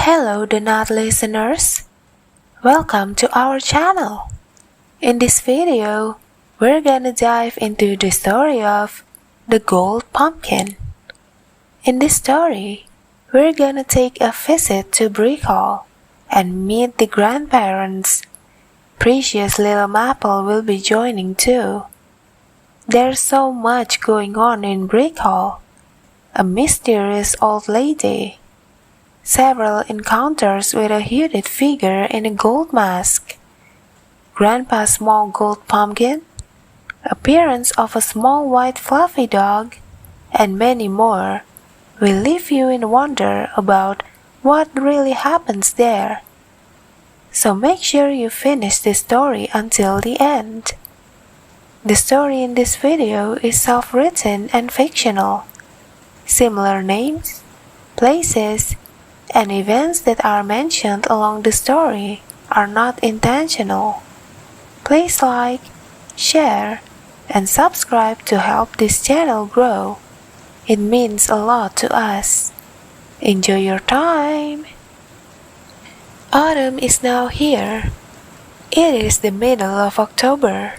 Hello, the Nott listeners. Welcome to our channel. In this video, we're gonna dive into the story of the gold pumpkin. In this story, we're gonna take a visit to Brickhall and meet the grandparents. Precious little Maple will be joining too. There's so much going on in Brickhall. A mysterious old lady, several encounters with a hooded figure in a gold mask, Grandpa's small gold pumpkin, appearance of a small white fluffy dog, and many more will leave you in wonder about what really happens there. So make sure you finish the story until the end. The story in this video is self-written and fictional. Similar names, places, and events that are mentioned along the story are not intentional. Please like, share, and subscribe to help this channel grow. It means a lot to us. Enjoy your time! Autumn is now here. It is the middle of October.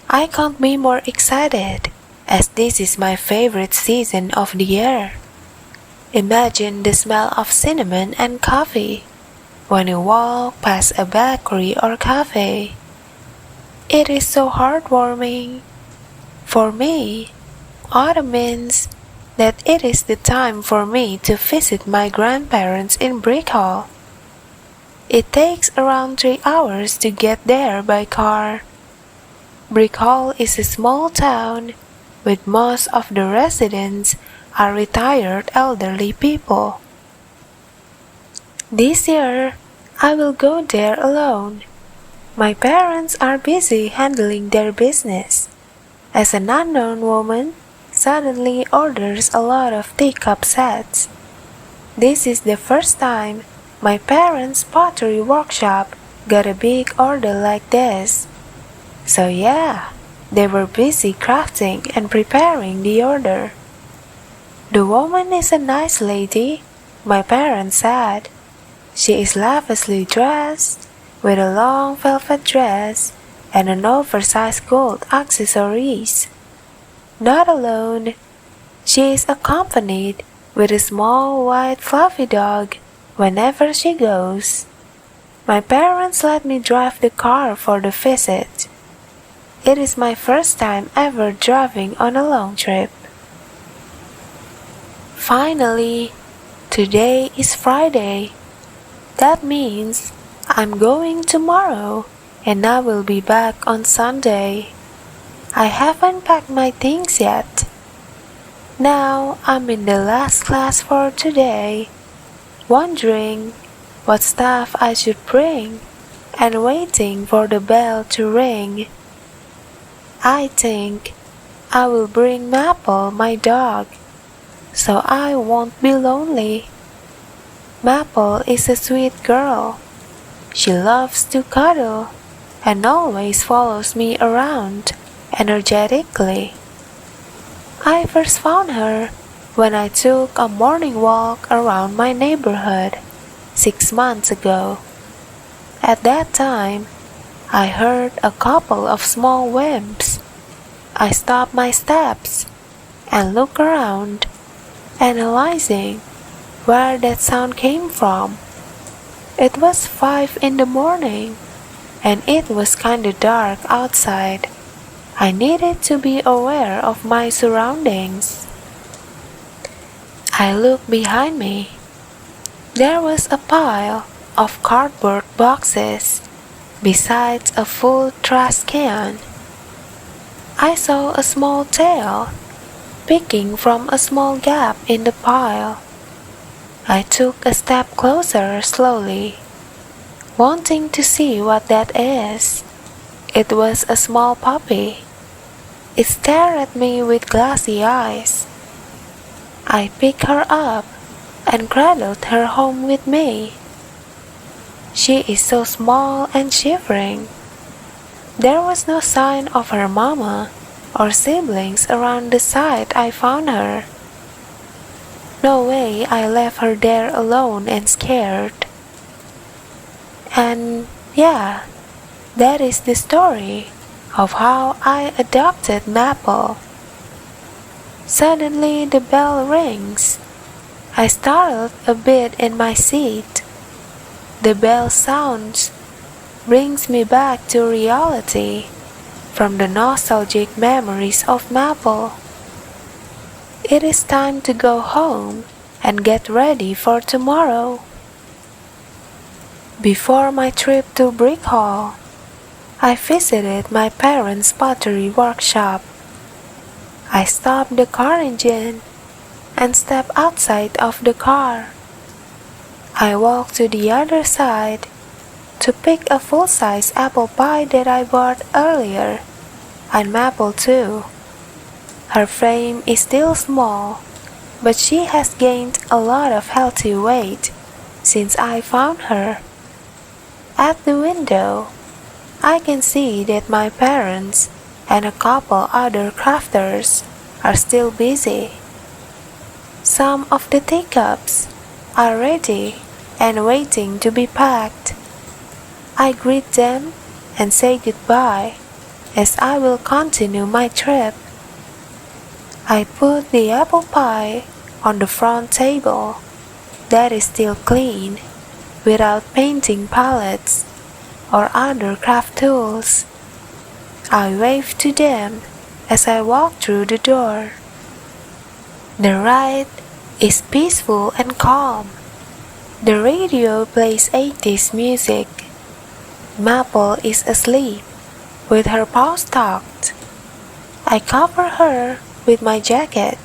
I can't be more excited, as this is my favorite season of the year. Imagine the smell of cinnamon and coffee when you walk past a bakery or cafe. It is so heartwarming. For me, autumn means that it is the time for me to visit my grandparents in Brickhall. It takes around 3 hours to get there by car. Brickhall is a small town with most of the residents are retired elderly people. This year, I will go there alone. My parents are busy handling their business, as an unknown woman suddenly orders a lot of teacup sets. This is the first time my parents' pottery workshop got a big order like this. So yeah, they were busy crafting and preparing the order. The woman is a nice lady, my parents said. She is lavishly dressed, with a long velvet dress and an oversized gold accessories. Not alone, she is accompanied with a small white fluffy dog whenever she goes. My parents let me drive the car for the visit. It is my first time ever driving on a long trip. Finally, today is Friday. That means I'm going tomorrow and I will be back on Sunday. I haven't packed my things yet. Now I'm in the last class for today, wondering what stuff I should bring and waiting for the bell to ring. I think I will bring Maple, my dog, so I won't be lonely. Maple is a sweet girl. She loves to cuddle and always follows me around energetically. I first found her when I took a morning walk around my neighborhood 6 months ago. At that time, I heard a couple of small whimps. I stopped my steps and looked around, analyzing where that sound came from. It was 5 in the morning, and it was kinda dark outside. I needed to be aware of my surroundings. I looked behind me. There was a pile of cardboard boxes besides a full trash can. I saw a small tail peeking from a small gap in the pile. I took a step closer slowly, wanting to see what that is. It was a small puppy. It stared at me with glassy eyes. I picked her up and cradled her home with me. She is so small and shivering. There was no sign of her mama or siblings around the site I found her. No way I left her there alone and scared. And yeah, that is the story of how I adopted Maple. Suddenly the bell rings. I startled a bit in my seat. The bell sounds brings me back to reality from the nostalgic memories of Maple. It is time to go home and get ready for tomorrow. Before my trip to Brickhall, I visited my parents' pottery workshop. I stopped the car engine and stepped outside of the car. I walked to the other side to pick a full-size apple pie that I bought earlier, and Maple too. Her frame is still small, but she has gained a lot of healthy weight since I found her. At the window, I can see that my parents and a couple other crafters are still busy. Some of the teacups are ready and waiting to be packed. I greet them and say goodbye as I will continue my trip. I put the apple pie on the front table that is still clean without painting palettes or other craft tools. I wave to them as I walk through the door. The ride is peaceful and calm. The radio plays 80s music. Maple is asleep with her paws tucked. I cover her with my jacket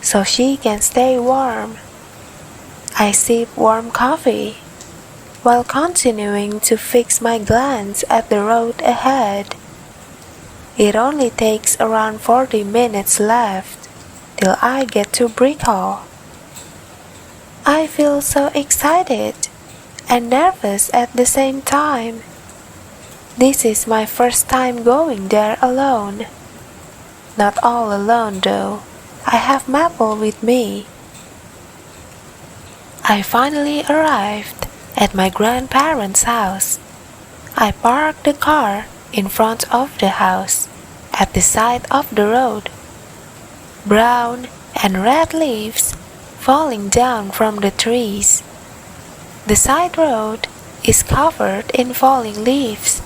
so she can stay warm. I sip warm coffee while continuing to fix my glance at the road ahead. It only takes around 40 minutes left till I get to Brickhall. I feel so excited and nervous at the same time. This is my first time going there alone. Not all alone though, I have Maple with me. I finally arrived at my grandparents' house. I parked the car in front of the house at the side of the road. Brown and red leaves falling down from the trees. The side road is covered in falling leaves,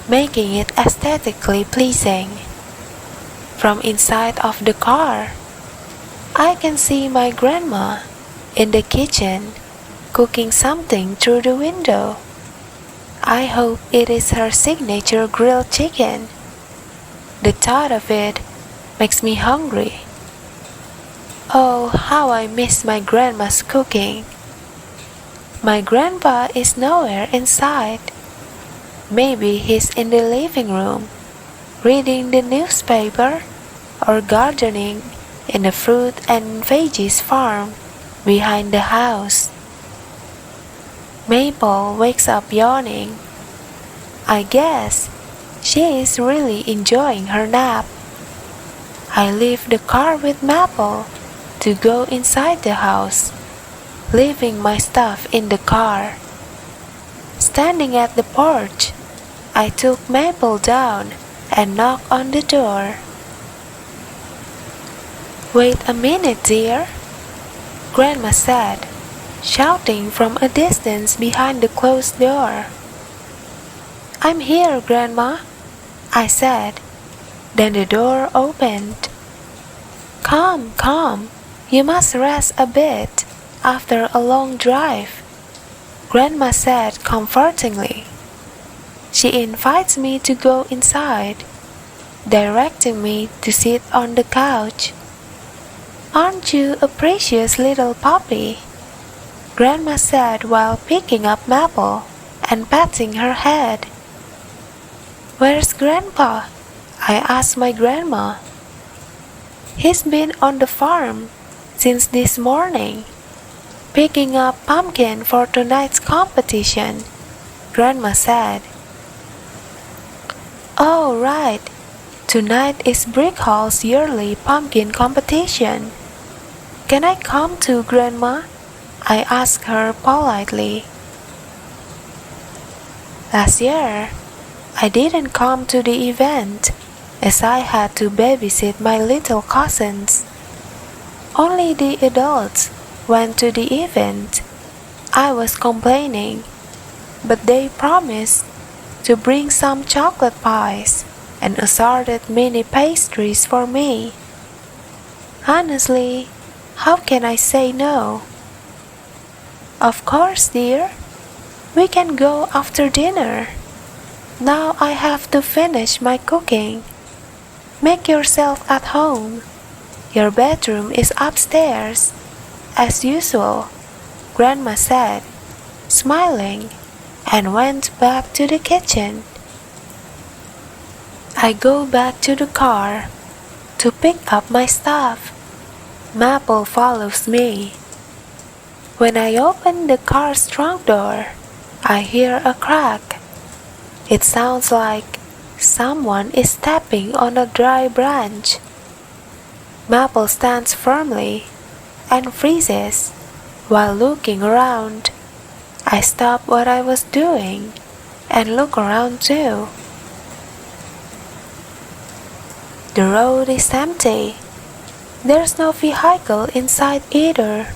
making it aesthetically pleasing. From inside of the car, I can see my grandma in the kitchen cooking something through the window. I hope it is her signature grilled chicken. The thought of it makes me hungry. Oh, how I miss my grandma's cooking. My grandpa is nowhere inside. Maybe he's in the living room, reading the newspaper or gardening in the fruit and veggies farm behind the house. Maple wakes up yawning. I guess she is really enjoying her nap. I leave the car with Maple to go inside the house, leaving my stuff in the car. Standing at the porch, I took Maple down and knocked on the door. "Wait a minute, dear," Grandma said, shouting from a distance behind the closed door. "I'm here, Grandma," I said. Then the door opened. Come, you must rest a bit after a long drive," Grandma said comfortingly. She invites me to go inside, directing me to sit on the couch. "Aren't you a precious little puppy?" Grandma said while picking up Maple and patting her head. "Where's Grandpa?" I asked my grandma. "He's been on the farm since this morning, picking up pumpkin for tonight's competition," Grandma said. "Oh, right. Tonight is Brickhall's yearly pumpkin competition. "Can I come too, Grandma?" I asked her politely. Last year, I didn't come to the event as I had to babysit my little cousins. Only the adults went to the event. I was complaining, but they promised to bring some chocolate pies and assorted mini pastries for me. Honestly, how can I say no? "Of course, dear. We can go after dinner. Now I have to finish my cooking. Make yourself at home. Your bedroom is upstairs, as usual," Grandma said, smiling, and went back to the kitchen. I go back to the car to pick up my stuff. Maple follows me. When I open the car's trunk door, I hear a crack. It sounds like someone is stepping on a dry branch. Maple stands firmly and freezes while looking around. I stop what I was doing and look around too. The road is empty. There's no vehicle inside either.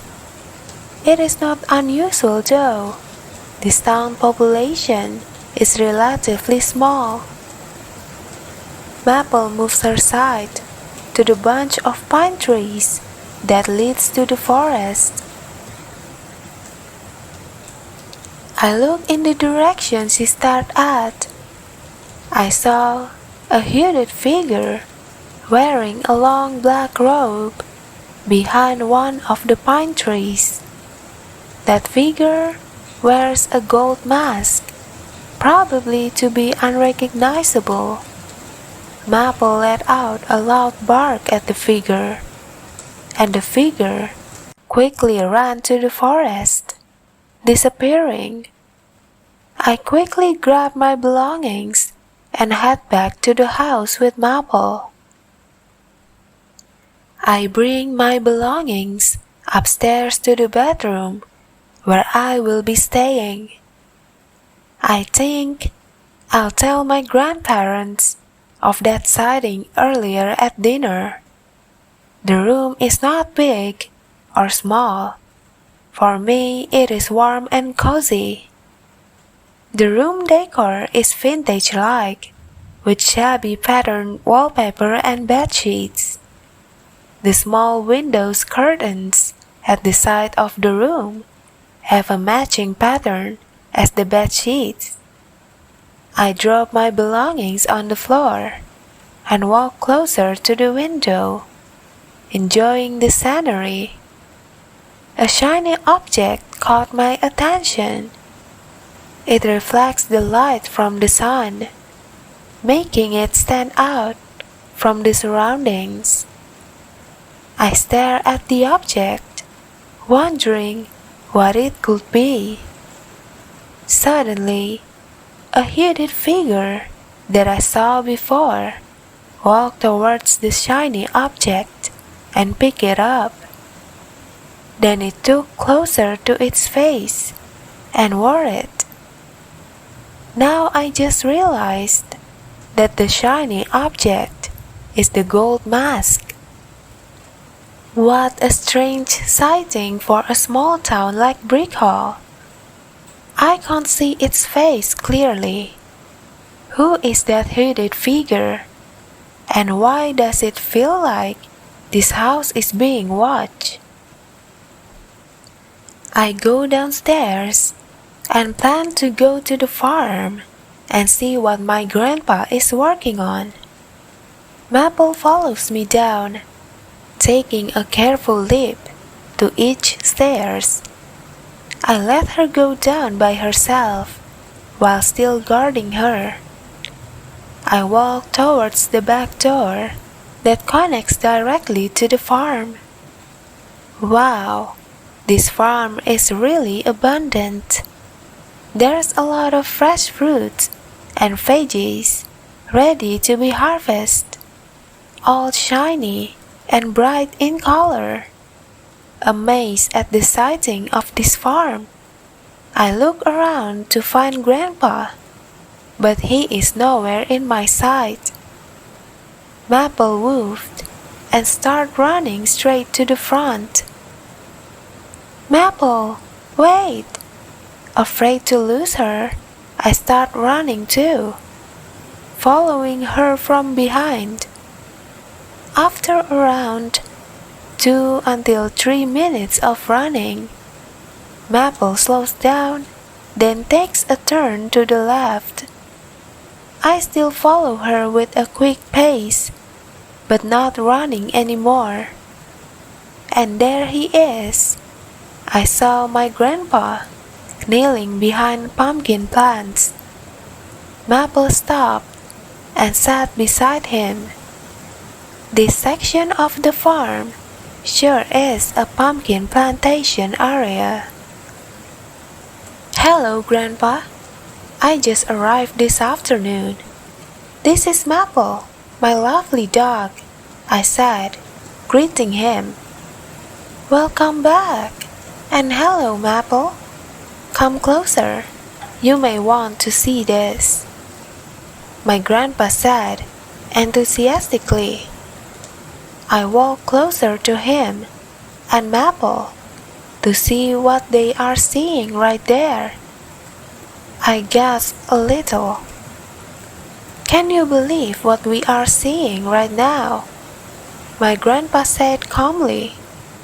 It is not unusual though. This town population is relatively small. Maple moves her side to the bunch of pine trees that leads to the forest. I look in the direction she started at. I saw a hooded figure wearing a long black robe behind one of the pine trees. That figure wears a gold mask, probably to be unrecognizable. Maple let out a loud bark at the figure, and the figure quickly ran to the forest, disappearing. I quickly grab my belongings and head back to the house with Maple. I bring my belongings upstairs to the bedroom where I will be staying. I think I'll tell my grandparents of that sighting earlier at dinner. The room is not big or small. For me, it is warm and cozy. The room decor is vintage-like, with shabby patterned wallpaper and bed sheets. The small windows curtains at the side of the room have a matching pattern as the bed sheets. I drop my belongings on the floor and walk closer to the window, enjoying the scenery. A shiny object caught my attention. It reflects the light from the sun, making it stand out from the surroundings. I stare at the object, wondering what it could be. Suddenly, a hooded figure that I saw before walked towards the shiny object and picked it up. Then it took closer to its face and wore it. Now I just realized that the shiny object is the gold mask. What a strange sighting for a small town like Brickhall. I can't see its face clearly. Who is that hooded figure? And why does it feel like this house is being watched? I go downstairs and plan to go to the farm and see what my grandpa is working on. Maple follows me down, taking a careful leap to each stairs. I let her go down by herself while still guarding her. I walk towards the back door that connects directly to the farm. Wow, this farm is really abundant. There's a lot of fresh fruit and veggies ready to be harvested, all shiny and bright in color. amazed at the sighting of this farm. I look around to find Grandpa, but he is nowhere in my sight. Maple woofed and started running straight to the front. Maple, wait! Afraid to lose her, I start running too, following her from behind. After around 2 until 3 minutes of running, Maple slows down, then takes a turn to the left. I still follow her with a quick pace, but not running anymore. And there he is. I saw my grandpa kneeling behind pumpkin plants. Maple stopped and sat beside him. This section of the farm sure is a pumpkin plantation area. Hello, Grandpa. I just arrived this afternoon. This is Maple, my lovely dog, I said, greeting him. Welcome back, and hello, Maple. Come closer. You may want to see this, my grandpa said enthusiastically. I walked closer to him and Maple to see what they are seeing right there. I gasped a little. Can you believe what we are seeing right now? My grandpa said calmly,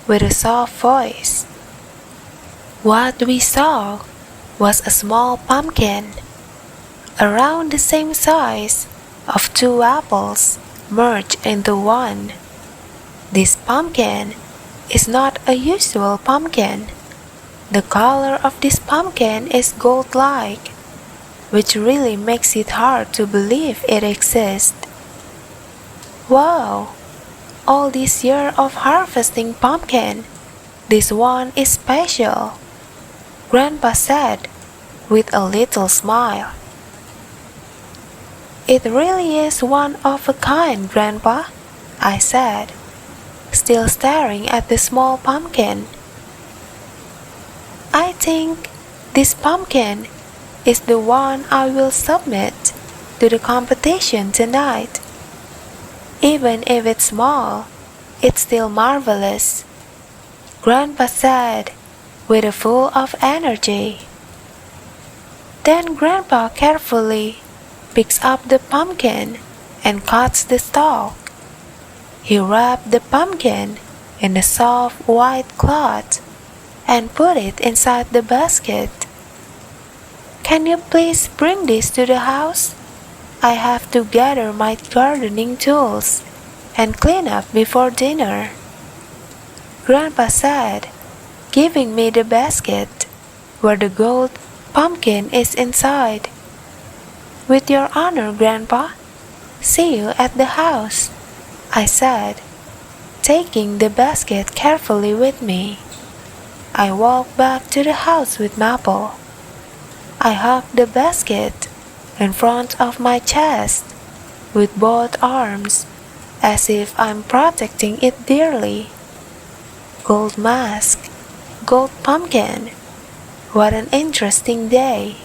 with a soft voice. What we saw was a small pumpkin, around the same size of 2 apples merged into one. This pumpkin is not a usual pumpkin. The color of this pumpkin is gold-like, which really makes it hard to believe it exists. Wow! All this year of harvesting pumpkin, this one is special, Grandpa said with a little smile. It really is one of a kind, Grandpa, I said, still staring at the small pumpkin. I think this pumpkin is the one I will submit to the competition tonight. Even if it's small, it's still marvelous, Grandpa said with a full of energy. Then Grandpa carefully picks up the pumpkin and cuts the stalk. He wrapped the pumpkin in a soft white cloth and put it inside the basket. Can you please bring this to the house? I have to gather my gardening tools and clean up before dinner, Grandpa said, giving me the basket where the gold pumpkin is inside. With your honor, Grandpa. See you at the house, I said, taking the basket carefully with me. I walked back to the house with Maple. I hugged the basket in front of my chest with both arms as if I'm protecting it dearly. Gold mask, gold pumpkin. What an interesting day.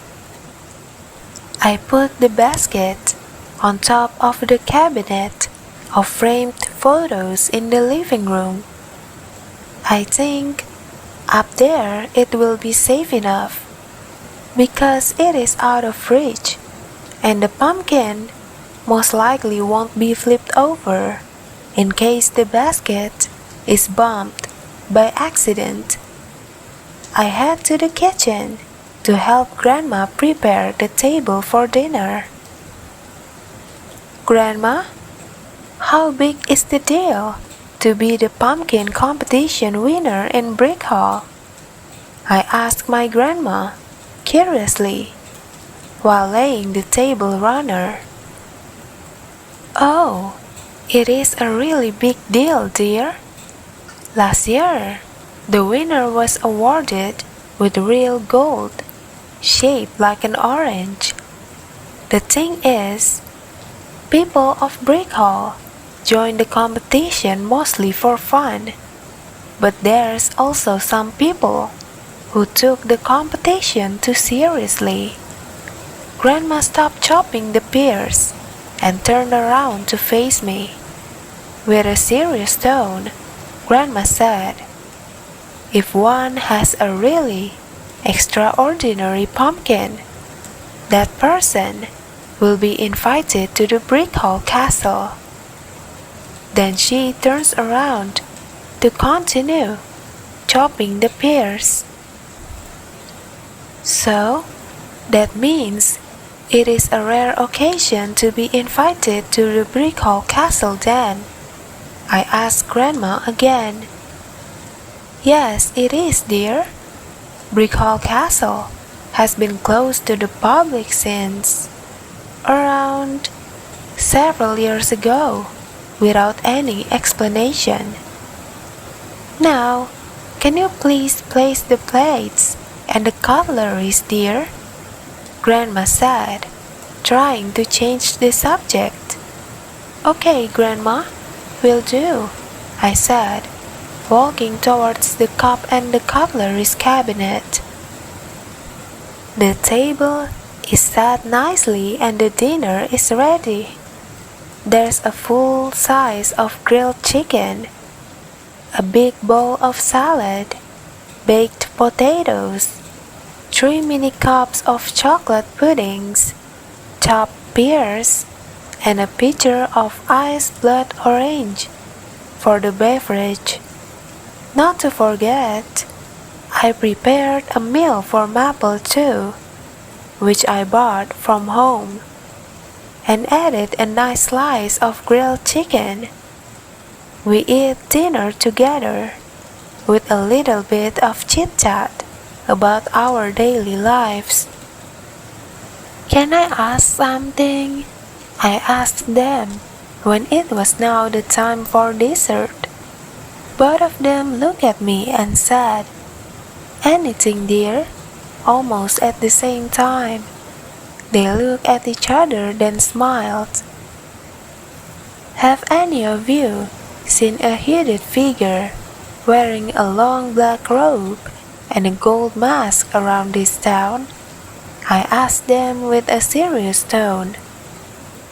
I put the basket on top of the cabinet of framed photos in the living room. I think up there it will be safe enough because it is out of reach and the pumpkin most likely won't be flipped over in case the basket is bumped by accident. I head to the kitchen to help Grandma prepare the table for dinner. Grandma, how big is the deal to be the pumpkin competition winner in Brickhall? I asked my grandma curiously while laying the table runner. Oh, it is a really big deal, dear. Last year, the winner was awarded with real gold, shaped like an orange. The thing is, people of Brickhall join the competition mostly for fun. But there's also some people who took the competition too seriously. Grandma stopped chopping the pears and turned around to face me. With a serious tone, Grandma said, "If one has a really extraordinary pumpkin, that person will be invited to the Brickhall castle." Then she turns around to continue chopping the pears. "So, that means it is a rare occasion to be invited to the Brickhall castle then?" I asked Grandma again. "Yes, it is, dear. Brickhall Castle has been closed to the public since around several years ago, without any explanation. Now, can you please place the plates and the cutleries, dear?" Grandma said, trying to change the subject. "Okay, Grandma, will do," I said, walking towards the cup and the cutleries cabinet. The table is set nicely and the dinner is ready. There's a full size of grilled chicken, a big bowl of salad, baked potatoes, 3 mini cups of chocolate puddings, chopped pears, and a pitcher of iced blood orange for the beverage. Not to forget, I prepared a meal for Maple too, which I bought from home, and added a nice slice of grilled chicken. We eat dinner together, with a little bit of chit-chat about our daily lives. "Can I ask something?" I asked them when it was now the time for dessert. Both of them looked at me and said, "Anything, dear?" almost at the same time. They looked at each other, then smiled. "Have any of you seen a hooded figure wearing a long black robe and a gold mask around this town?" I asked them with a serious tone.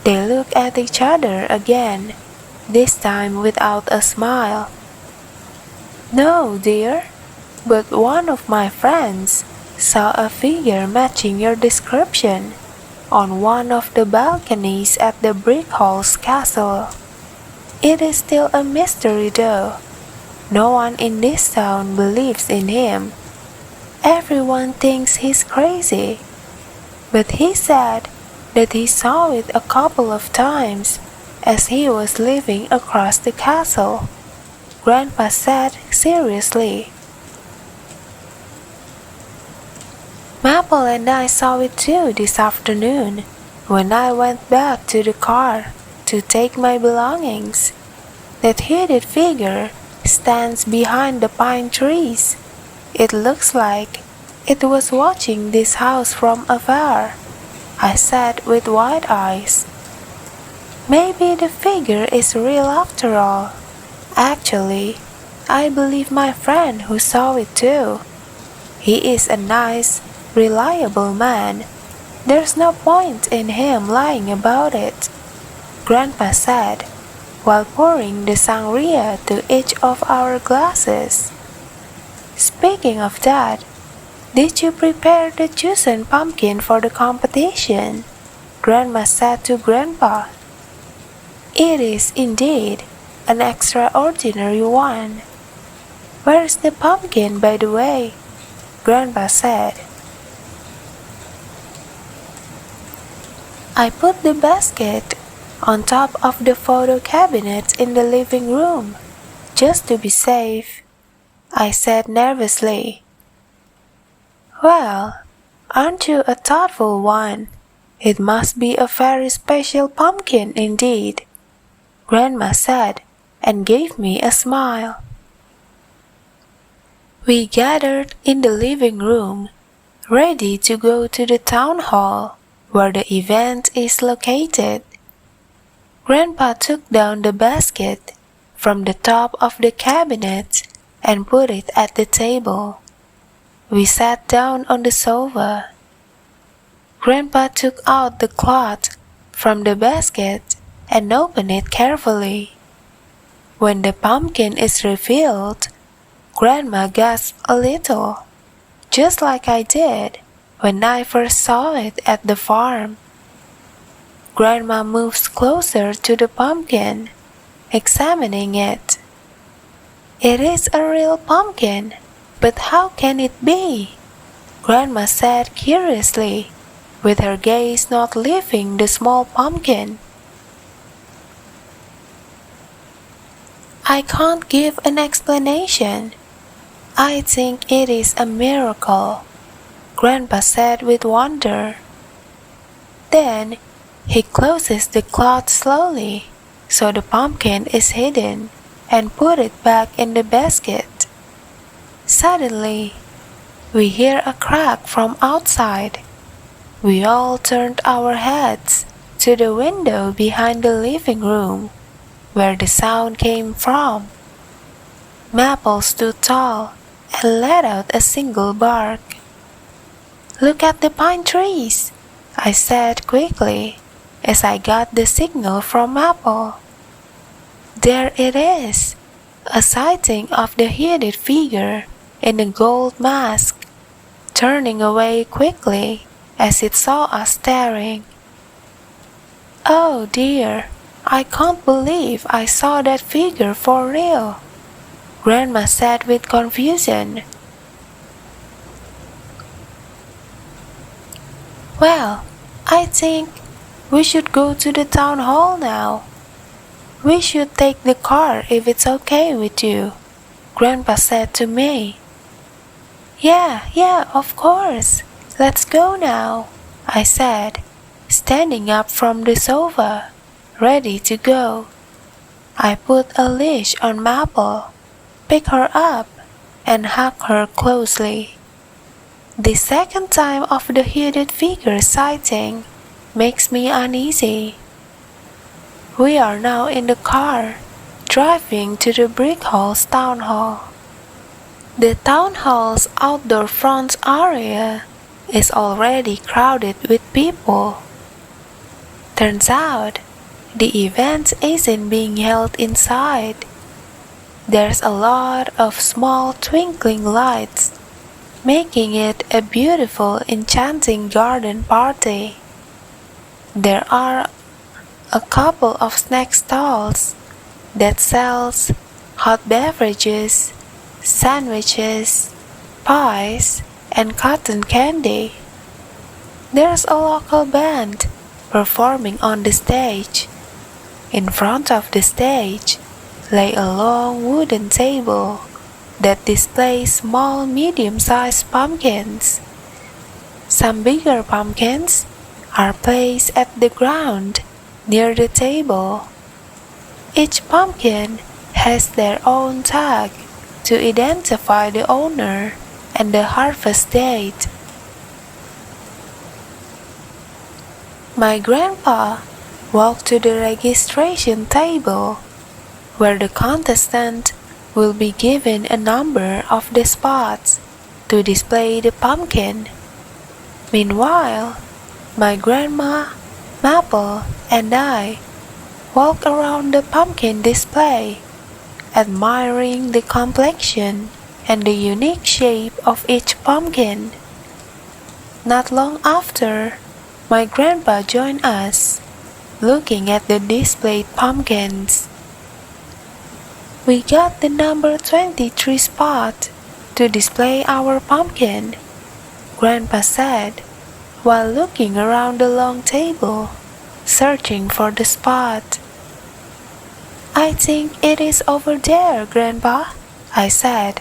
They looked at each other again, this time without a smile. "No, dear, but one of my friends saw a figure matching your description on one of the balconies at the Brickhall's castle. It is still a mystery though. No one in this town believes in him. Everyone thinks he's crazy. But he said that he saw it a couple of times as he was living across the castle," Grandpa said seriously. "Maple and I saw it too this afternoon when I went back to the car to take my belongings. That hooded figure stands behind the pine trees. It looks like it was watching this house from afar," I said with wide eyes. "Maybe the figure is real after all. Actually, I believe my friend who saw it too. He is a nice, reliable man. There's no point in him lying about it," Grandpa said, while pouring the sangria to each of our glasses. "Speaking of that, did you prepare the chosen pumpkin for the competition?" Grandma said to Grandpa. "It is indeed an extraordinary one." "Where's the pumpkin, by the way?" Grandpa said. "I put the basket on top of the photo cabinet in the living room, just to be safe," I said nervously. "Well, aren't you a thoughtful one? It must be a very special pumpkin indeed," Grandma said and gave me a smile. We gathered in the living room, ready to go to the town hall where the event is located. Grandpa took down the basket from the top of the cabinet and put it at the table. We sat down on the sofa. Grandpa took out the cloth from the basket and opened it carefully. When the pumpkin is revealed, Grandma gasped a little, just like I did when I first saw it at the farm. Grandma moves closer to the pumpkin, examining it. "It is a real pumpkin, but how can it be?" Grandma said curiously, with her gaze not leaving the small pumpkin. "I can't give an explanation. I think it is a miracle," Grandpa said with wonder. Then he closes the cloth slowly, so the pumpkin is hidden, and put it back in the basket. Suddenly, we hear a crack from outside. We all turned our heads to the window behind the living room, where the sound came from. Maple stood tall and let out a single bark. "Look at the pine trees," I said quickly, as I got the signal from Maple. There it is, a sighting of the hooded figure in a gold mask, turning away quickly as it saw us staring. "Oh dear, I can't believe I saw that figure for real," Grandma said with confusion. "Well, I think we should go to the town hall now. We should take the car if it's okay with you," Grandpa said to me. Yeah, of course. Let's go now," I said, standing up from the sofa, ready to go. I put a leash on Maple, picked her up, and hugged her closely. The second time of the hooded figure sighting makes me uneasy. We are now in the car, driving to the Brickhall's town hall. The town hall's outdoor front area is already crowded with people. Turns out, the event isn't being held inside. There's a lot of small twinkling lights, making it a beautiful, enchanting garden party. There are a couple of snack stalls that sells hot beverages, sandwiches, pies, and cotton candy. There's a local band performing on the stage. In front of the stage lay a long wooden table that displays small medium-sized pumpkins. Some bigger pumpkins are placed at the ground near the table. Each pumpkin has their own tag to identify the owner and the harvest date. My grandpa walked to the registration table, where the contestant will be given a number of the spots to display the pumpkin. Meanwhile, my grandma, Maple, and I walk around the pumpkin display, admiring the complexion and the unique shape of each pumpkin. Not long after, my grandpa joined us, looking at the displayed pumpkins. "We got the number 23 spot to display our pumpkin," Grandpa said, while looking around the long table, searching for the spot. "I think it is over there, Grandpa," I said,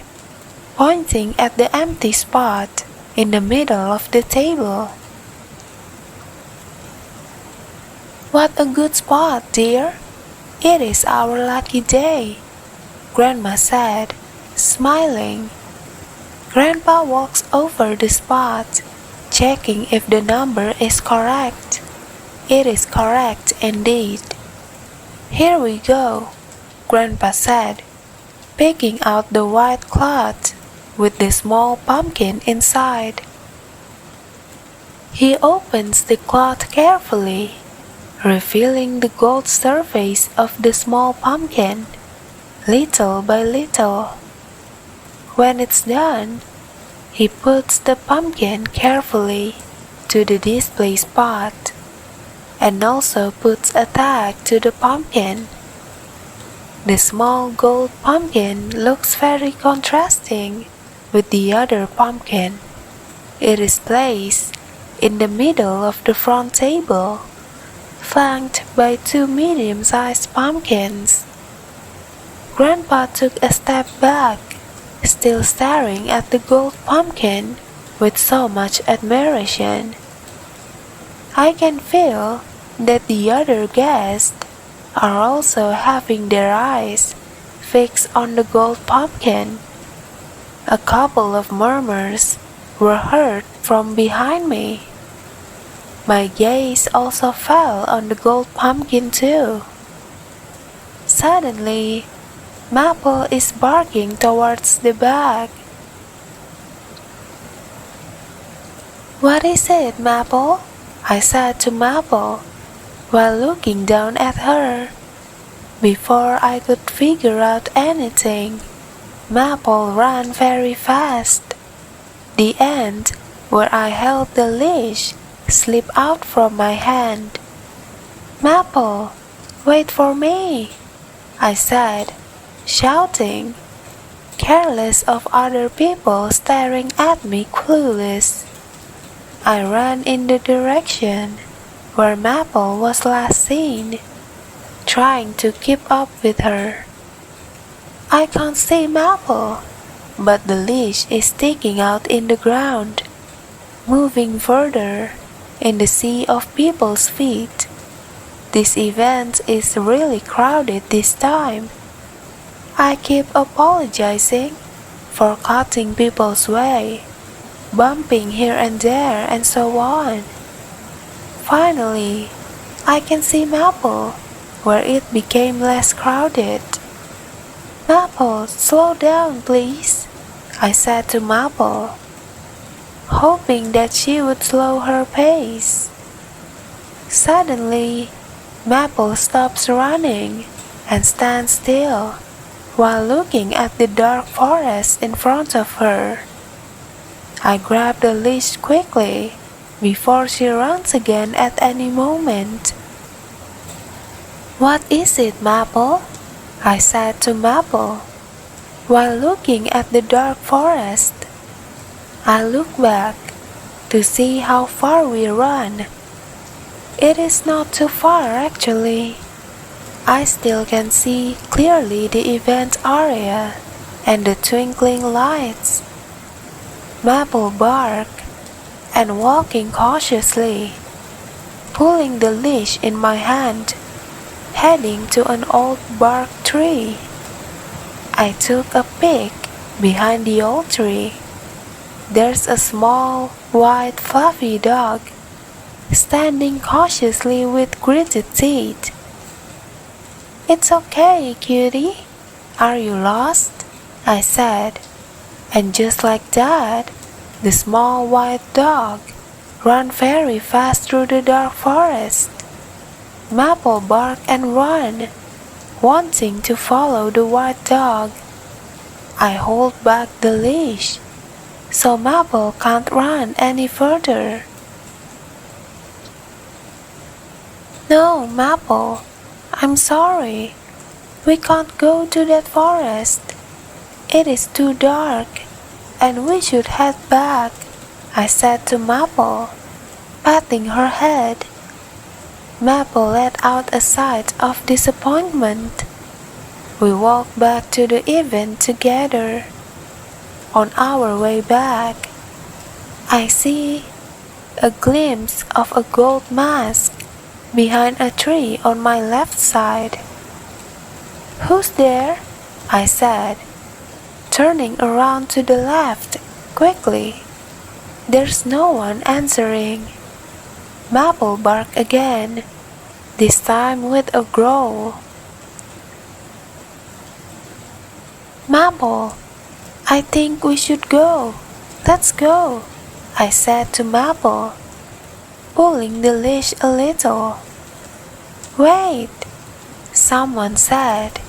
pointing at the empty spot in the middle of the table. "What a good spot, dear. It is our lucky day," Grandma said, smiling. Grandpa walks over the spot, checking if the number is correct. It is correct indeed. "Here we go," Grandpa said. picking out the white cloth with the small pumpkin inside. He opens the cloth carefully, revealing the gold surface of the small pumpkin, little by little. When it's done, he puts the pumpkin carefully to the display spot and also puts a tag to the pumpkin. The small gold pumpkin looks very contrasting with the other pumpkin. It is placed in the middle of the front table, flanked by two medium-sized pumpkins. Grandpa took a step back, still staring at the gold pumpkin with so much admiration. I can feel that the other guests are also having their eyes fixed on the gold pumpkin. A couple of murmurs were heard from behind me. My gaze also fell on the gold pumpkin too. Suddenly, Maple is barking towards the bag. "What is it, Maple?" I said to Maple while looking down at her. Before I could figure out anything, Maple ran very fast. The end where I held the leash slipped out from my hand. "Maple, wait for me," I said, shouting, careless of other people staring at me clueless. I ran in the direction where Maple was last seen, trying to keep up with her. I can't see Maple, but the leash is sticking out in the ground, moving further in the sea of people's feet. This event is really crowded this time. I keep apologizing for cutting people's way, bumping here and there and so on. Finally, I can see Maple where it became less crowded. "Maple, slow down please," I said to Maple, hoping that she would slow her pace. Suddenly, Maple stops running and stands still while looking at the dark forest in front of her. I grab the leash quickly before she runs again at any moment. "What is it, Maple?" I said to Maple while looking at the dark forest. I look back to see how far we run. It is not too far actually. I still can see clearly the event area and the twinkling lights. Maple barked and walking cautiously, pulling the leash in my hand, heading to an old bark tree. I took a peek behind the old tree. There's a small, white, fluffy dog standing cautiously with gritted teeth. "It's okay, cutie. Are you lost?" I said, and just like that, the small white dog ran very fast through the dark forest. Maple barked and ran, wanting to follow the white dog. I hold back the leash, so Maple can't run any further. "No, Maple, I'm sorry. We can't go to that forest. It is too dark, and we should head back," I said to Maple, patting her head. Maple let out a sigh of disappointment. We walked back to the event together. On our way back, I see a glimpse of a gold mask behind a tree on my left side. "Who's there?" I said, turning around to the left quickly. There's no one answering. Maple barked again, this time with a growl. Maple, I think we should go. Let's go, I said to Maple, pulling the leash a little. Wait, someone said.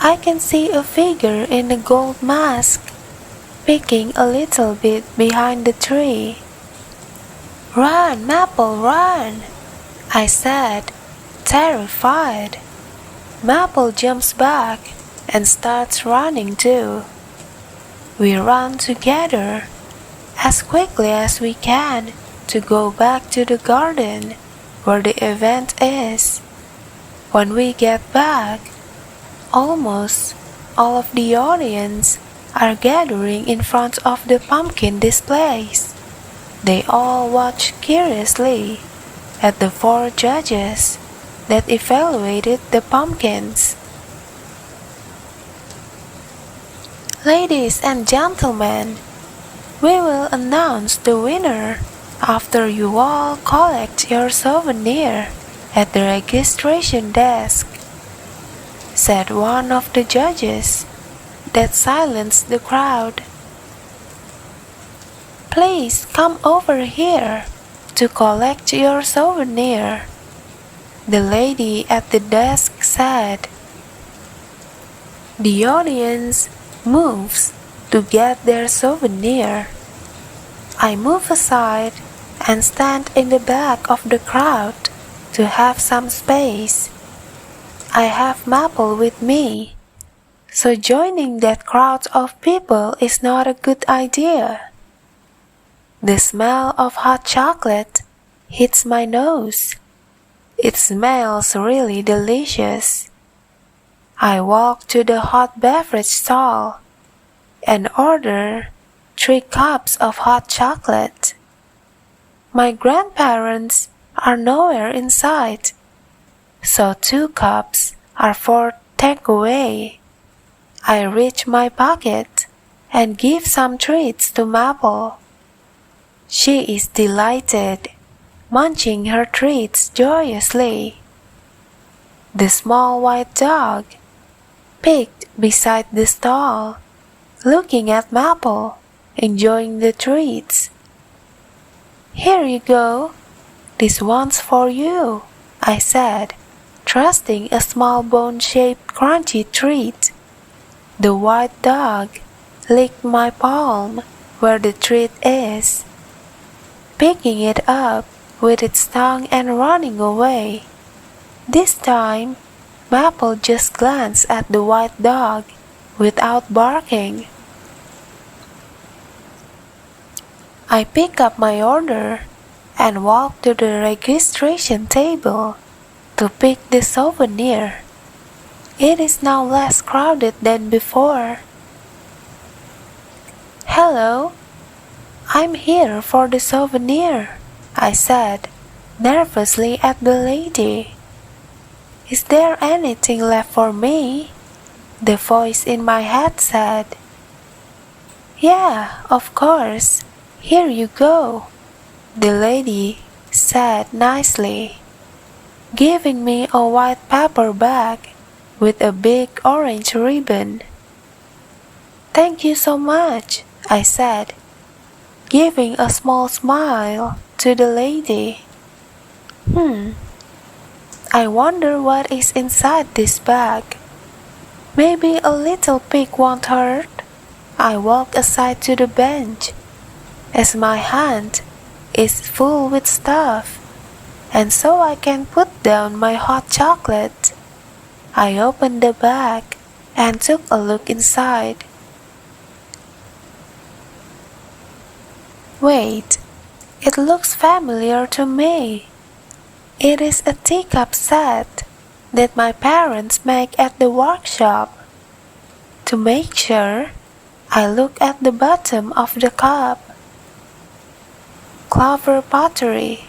I can see a figure in a gold mask, peeking a little bit behind the tree. Run, Maple, run, I said, terrified. Maple jumps back and starts running too. We run together as quickly as we can to go back to the garden where the event is. When we get back, almost all of the audience are gathering in front of the pumpkin displays. They all watch curiously at the 4 judges that evaluated the pumpkins. Ladies and gentlemen, we will announce the winner after you all collect your souvenir at the registration desk, said one of the judges that silenced the crowd. Please come over here to collect your souvenir, the lady at the desk said. The audience moves to get their souvenir. I move aside and stand in the back of the crowd to have some space. I have Maple with me, so joining that crowd of people is not a good idea. The smell of hot chocolate hits my nose. It smells really delicious. I walk to the hot beverage stall and order 3 cups of hot chocolate. My grandparents are nowhere in sight, so 2 cups are for takeaway. I reach my pocket and give some treats to Maple. She is delighted, munching her treats joyously. The small white dog picked beside the stall, looking at Maple, enjoying the treats. Here you go, this one's for you, I said, thrusting a small bone-shaped crunchy treat. The white dog licked my palm where the treat is, picking it up with its tongue and running away. This time, Maple just glanced at the white dog without barking. I pick up my order and walk to the registration table to pick the souvenir. It is now less crowded than before. Hello, I'm here for the souvenir, I said nervously at the lady. Is there anything left for me? The voice in my head said. Yeah, of course. Here you go, the lady said nicely, giving me a white paper bag with a big orange ribbon. Thank you so much, I said, giving a small smile to the lady. I wonder what is inside this bag. Maybe a little pig won't hurt. I walk aside to the bench, as my hand is full with stuff, and so I can put down my hot chocolate. I opened the bag and took a look inside. Wait, it looks familiar to me. It is a teacup set that my parents make at the workshop. To make sure, I look at the bottom of the cup. Clover Pottery.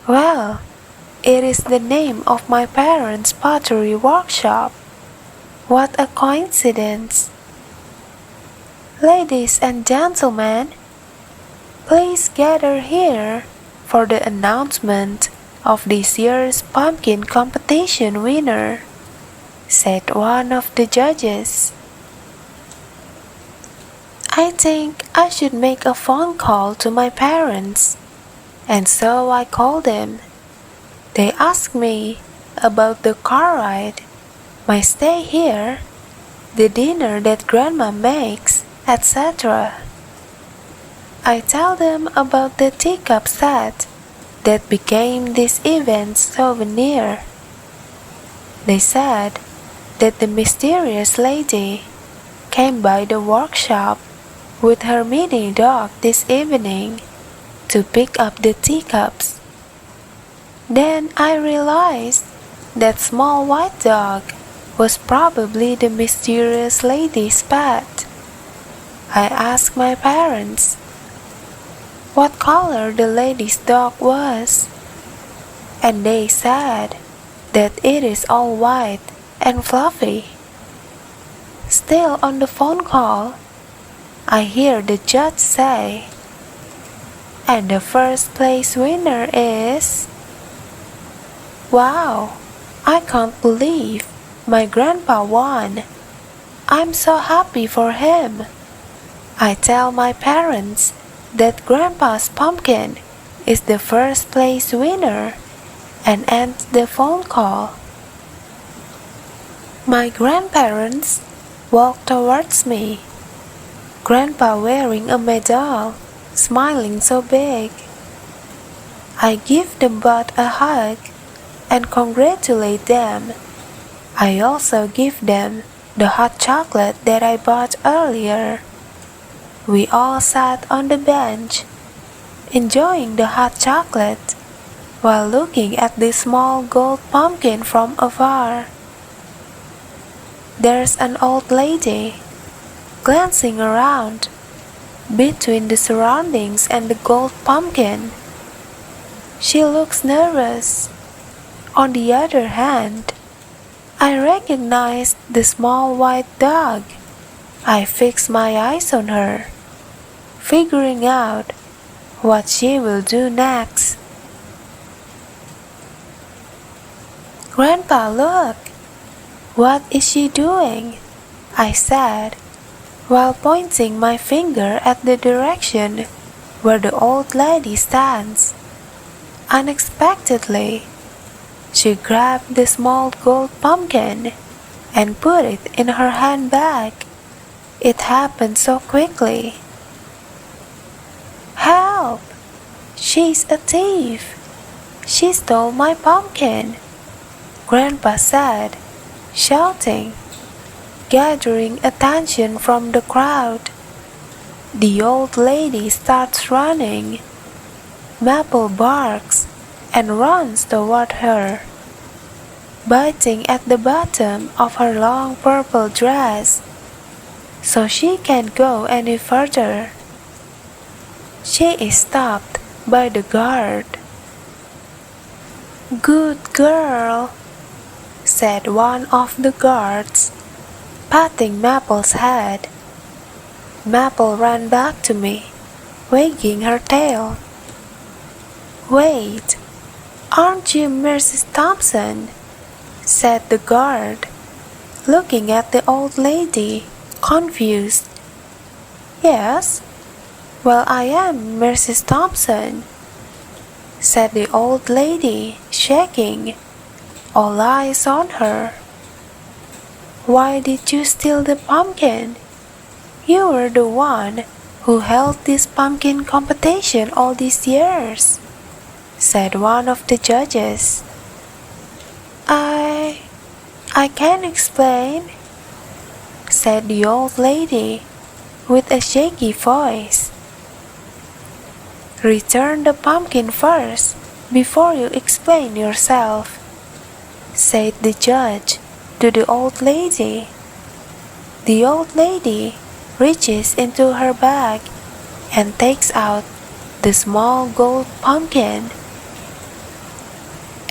Well, it is the name of my parents' pottery workshop. What a coincidence. Ladies and gentlemen, please gather here for the announcement of this year's pumpkin competition winner, said one of the judges. I think I should make a phone call to my parents. And so I called them. They asked me about the car ride, my stay here, the dinner that Grandma makes, etc. I tell them about the teacup set that became this event's souvenir. They said that the mysterious lady came by the workshop with her mini dog this evening to pick up the teacups. Then I realized that small white dog was probably the mysterious lady's pet. I asked my parents what color the lady's dog was, and they said that it is all white and fluffy. Still on the phone call, I hear the judge say, "And the first place winner is..." Wow, I can't believe my grandpa won. I'm so happy for him. I tell my parents that Grandpa's pumpkin is the first place winner and end the phone call. My grandparents walk towards me, Grandpa wearing a medal, smiling so big. I give them both a hug and congratulate them. I also give them the hot chocolate that I bought earlier. We all sat on the bench, enjoying the hot chocolate, while looking at the small gold pumpkin from afar. There's an old lady, glancing around, between the surroundings and the gold pumpkin. She looks nervous. On the other hand, I recognize the small white dog. I fix my eyes on her, figuring out what she will do next. "Grandpa, look! What is she doing?" I said, while pointing my finger at the direction where the old lady stands. Unexpectedly, she grabbed the small gold pumpkin and put it in her handbag. It happened so quickly. "Help! She's a thief! She stole my pumpkin!" Grandpa said, shouting, gathering attention from the crowd. The old lady starts running. Maple barks and runs toward her, biting at the bottom of her long purple dress so she can't go any further. She is stopped by the guard. "Good girl," said one of the guards, patting Maple's head. Maple ran back to me, wagging her tail. "Wait, aren't you Mrs. Thompson?" said the guard, looking at the old lady, confused. "Yes, well, I am Mrs. Thompson," said the old lady, shaking, all eyes on her. "Why did you steal the pumpkin? You were the one who held this pumpkin competition all these years," said one of the judges. I can't explain," said the old lady with a shaky voice. "Return the pumpkin first before you explain yourself," said the judge to the old lady. The old lady reaches into her bag and takes out the small gold pumpkin.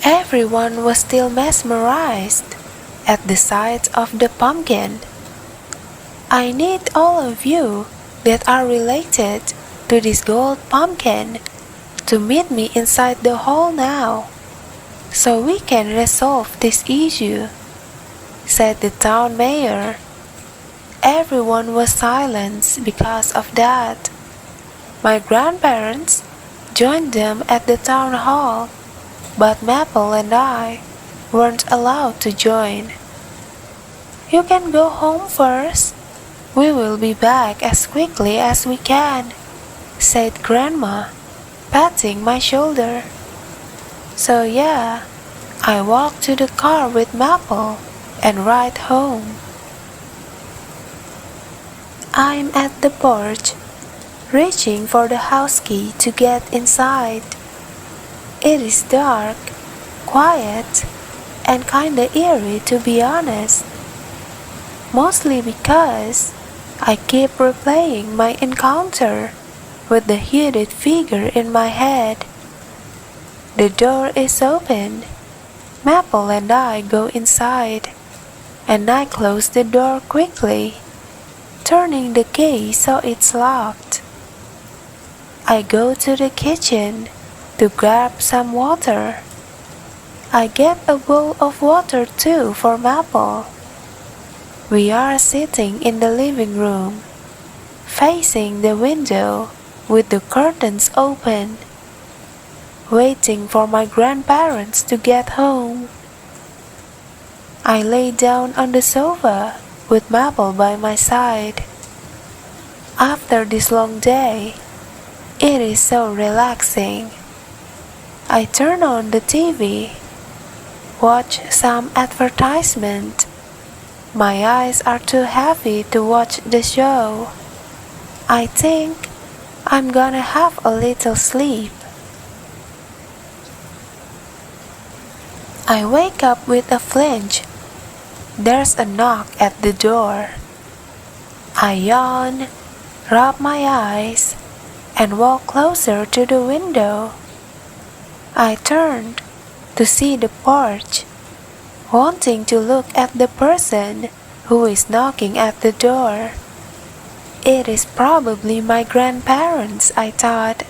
Everyone was still mesmerized at the sight of the pumpkin. I need all of you that are related to this gold pumpkin to meet me inside the hall now, so we can resolve this issue, said the town mayor. Everyone was silent because of that. My grandparents joined them at the town hall, but Maple and I weren't allowed to join. "You can go home first. We will be back as quickly as we can," said Grandma, patting my shoulder. So yeah, I walked to the car with Maple and ride home. I'm at the porch, reaching for the house key to get inside. It is dark, quiet, and kinda eerie to be honest. Mostly because I keep replaying my encounter with the hooded figure in my head. The door is open. Maple and I go inside, and I close the door quickly, turning the key so it's locked. I go to the kitchen to grab some water. I get a bowl of water too for Maple. We are sitting in the living room, facing the window with the curtains open, waiting for my grandparents to get home. I lay down on the sofa with Maple by my side. After this long day, it is so relaxing. I turn on the TV, watch some advertisement. My eyes are too heavy to watch the show. I think I'm gonna have a little sleep. I wake up with a flinch. There's a knock at the door. I yawn, rub my eyes, and walk closer to the window. I turned to see the porch, wanting to look at the person who is knocking at the door. It is probably my grandparents, I thought.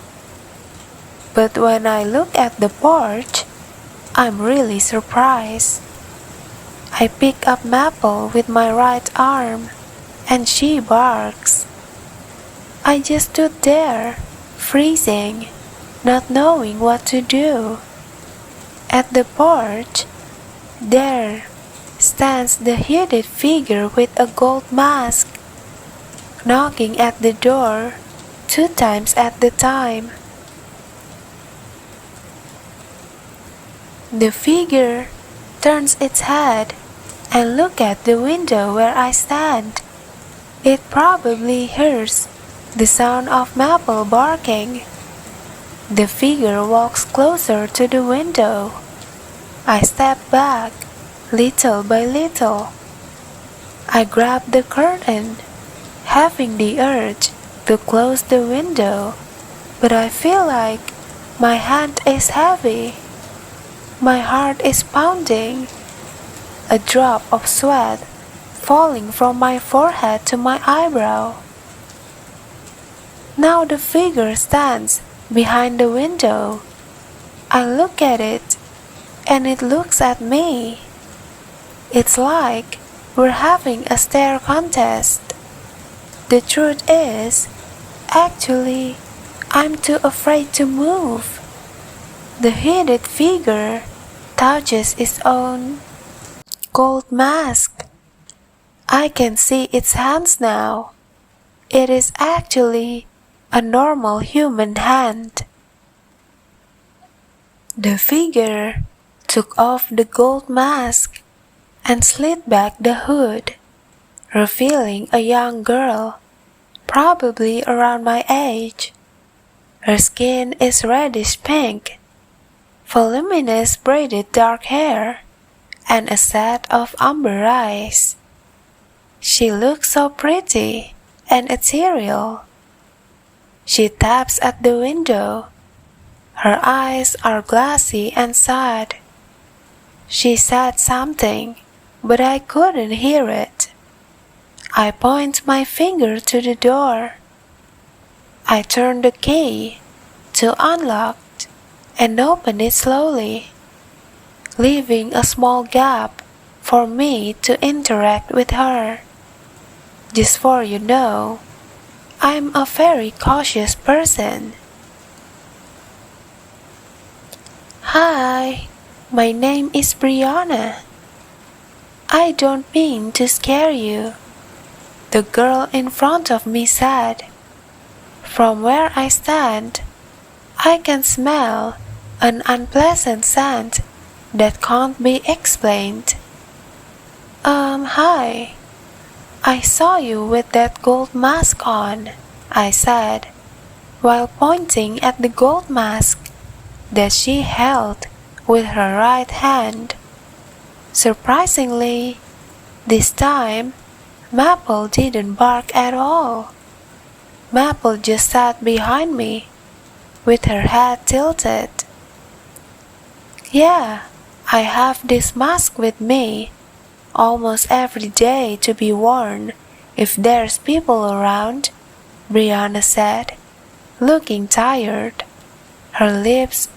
But when I look at the porch, I'm really surprised. I pick up Maple with my right arm, and she barks. I just stood there, freezing, not knowing what to do. At the porch, there stands the hooded figure with a gold mask, knocking at the door 2 times at the time. The figure turns its head and looks at the window where I stand. It probably hears the sound of Maple barking. The figure walks closer to the window. I step back, little by little. I grab the curtain, having the urge to close the window, but I feel like my hand is heavy. My heart is pounding. A drop of sweat falling from my forehead to my eyebrow. Now the figure stands behind the window. I look at it, and it looks at me. It's like we're having a stare contest. The truth is, actually, I'm too afraid to move. The hooded figure touches its own gold mask. I can see its hands now. It is actually a normal human hand. The figure took off the gold mask and slid back the hood, revealing a young girl, probably around my age. Her skin is reddish pink, voluminous braided dark hair, and a set of amber eyes. She looks so pretty and ethereal. She taps at the window. Her eyes are glassy and sad. She said something, but I couldn't hear it. I point my finger to the door. I turn the key to unlock and open it slowly, leaving a small gap for me to interact with her. Just for you know, I'm a very cautious person. Hi, my name is Brianna. I don't mean to scare you, the girl in front of me said. From where I stand, I can smell an unpleasant scent that can't be explained. Hi. I saw you with that gold mask on, I said, while pointing at the gold mask that she held with her right hand. Surprisingly, this time, Maple didn't bark at all. Maple just sat behind me, with her head tilted. Yeah, I have this mask with me almost every day to be worn if there's people around, Brianna said, looking tired, her lips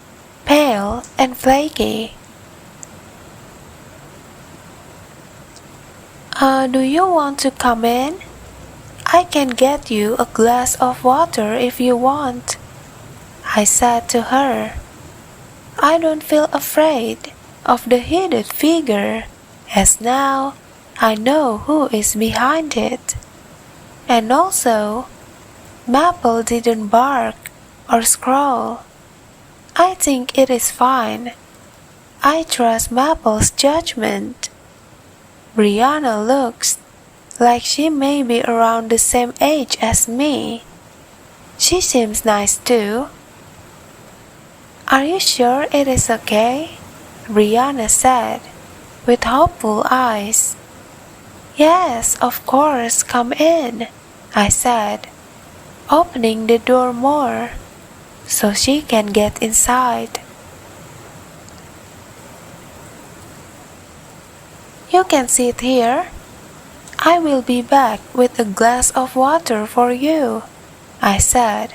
pale and flaky. Do you want to come in? I can get you a glass of water if you want, I said to her. I don't feel afraid of the hooded figure, as now I know who is behind it. And also, Maple didn't bark or scroll. I think it is fine. I trust Maple's judgment. Brianna looks like she may be around the same age as me. She seems nice too. Are you sure it is okay? Brianna said, with hopeful eyes. Yes, of course, come in, I said, opening the door more so she can get inside. You can sit here. I will be back with a glass of water for you, I said.